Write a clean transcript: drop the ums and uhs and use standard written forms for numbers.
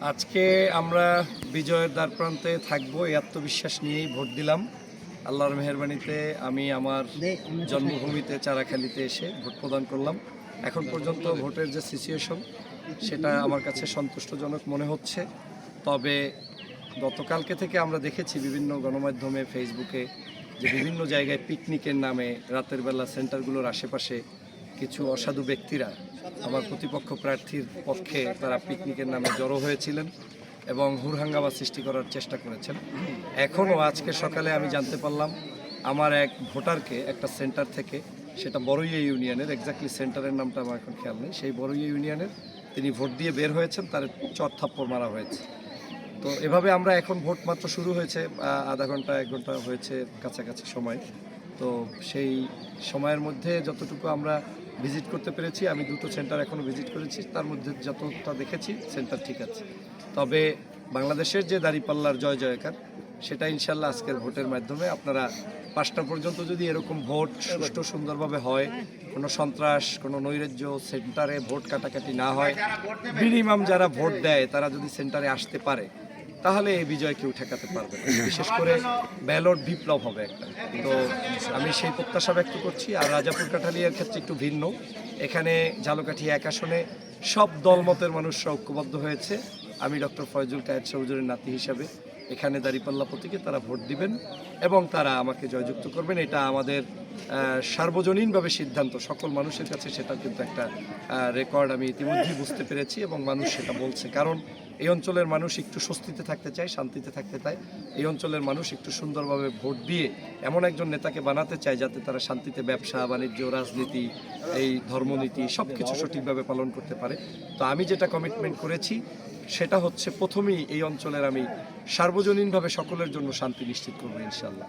আজকে আমরা বিজয়ের দ্বারপ্রান্তে থাকবো এই আত্মবিশ্বাস নিয়েই ভোট দিলাম। আল্লাহর মেহেরবানিতে আমি আমার জন্মভূমিতে চারাখালীতে এসে ভোট প্রদান করলাম। এখন পর্যন্ত ভোটের যে সিচুয়েশন সেটা আমার কাছে সন্তুষ্টজনক মনে হচ্ছে। তবে গতকালকে থেকে আমরা দেখেছি বিভিন্ন গণমাধ্যমে, ফেসবুকে যে বিভিন্ন জায়গায় পিকনিকের নামে রাতের বেলা সেন্টারগুলোর আশেপাশে কিছু অসাধু ব্যক্তিরা আমার প্রতিপক্ষ প্রার্থীর পক্ষে তারা পিকনিকের নামে জড়ো হয়েছিলেন এবং হুরহাঙ্গামা সৃষ্টি করার চেষ্টা করেছেন। এখনও আজকে সকালে আমি জানতে পারলাম আমার এক ভোটারকে একটা সেন্টার থেকে, সেটা বড়ইয়া ইউনিয়নের, এক্স্যাক্টলি সেন্টারের নামটা আমার এখন খেয়াল নেই, সেই বড়ইয়া ইউনিয়নের তিনি ভোট দিয়ে বের হয়েছেন, তার চর থাপ্পড় মারা হয়েছে। তো এভাবে আমরা এখন ভোট মাত্র শুরু হয়েছে, আধা ঘন্টা 1 ঘন্টা হয়েছে কাছাকাছি সময়। তো সেই সময়ের মধ্যে যতটুকু আমরা ভিজিট করতে পেরেছি, আমি 2টো সেন্টার এখনও ভিজিট করেছি, তার মধ্যে যতটা দেখেছি সেন্টার ঠিক আছে। তবে বাংলাদেশের যে দাঁড়িপাল্লার জয় জয়কার, সেটা ইনশাল্লাহ আজকের ভোটের মাধ্যমে আপনারা 5টা পর্যন্ত যদি এরকম ভোট সুষ্ঠু সুন্দরভাবে হয়, কোনো সন্ত্রাস, কোনো নৈরাজ্য, সেন্টারে ভোট কাটাকাটি না হয়, মিনিমাম যারা ভোট দেয় তারা যদি সেন্টারে আসতে পারে, তাহলে এই বিজয় কেউ ঠেকাতে পারবে না। বিশেষ করে ব্যালট বিপ্লব হবে একটা। তো আমি সেই প্রত্যাশা ব্যক্ত করছি। আর রাজাপুর কাঠালিয়ার ক্ষেত্রে একটু ভিন্ন। এখানে ঝালকাঠি 1 আসনে সব দলমতের মানুষরা ঐক্যবদ্ধ হয়েছে। আমি ডক্টর ফয়জুল কায়েদ চৌধুরীর নাতি হিসাবে এখানে দাঁড়িপাল্লা প্রতীকে তারা ভোট দিবেন এবং তারা আমাকে জয়যুক্ত করবেন। এটা আমাদের সার্বজনীনভাবে সিদ্ধান্ত, সকল মানুষের কাছে সেটা কিন্তু একটা রেকর্ড আমি ইতিমধ্যেই বুঝতে পেরেছি এবং মানুষ সেটা বলছে। কারণ এই অঞ্চলের মানুষ একটু স্বস্তিতে থাকতে চায়, শান্তিতে থাকতে চায়। এই অঞ্চলের মানুষ একটু সুন্দরভাবে ভোট দিয়ে এমন একজন নেতাকে বানাতে চায় যাতে তারা শান্তিতে ব্যবসা বাণিজ্য, রাজনীতি, এই ধর্মনীতি সব কিছু সঠিকভাবে পালন করতে পারে। তো আমি যেটা কমিটমেন্ট করেছি সেটা হচ্ছে, প্রথমেই এই অঞ্চলের আমি সার্বজনীনভাবে সকলের জন্য শান্তি নিশ্চিত করবো ইনশাল্লাহ।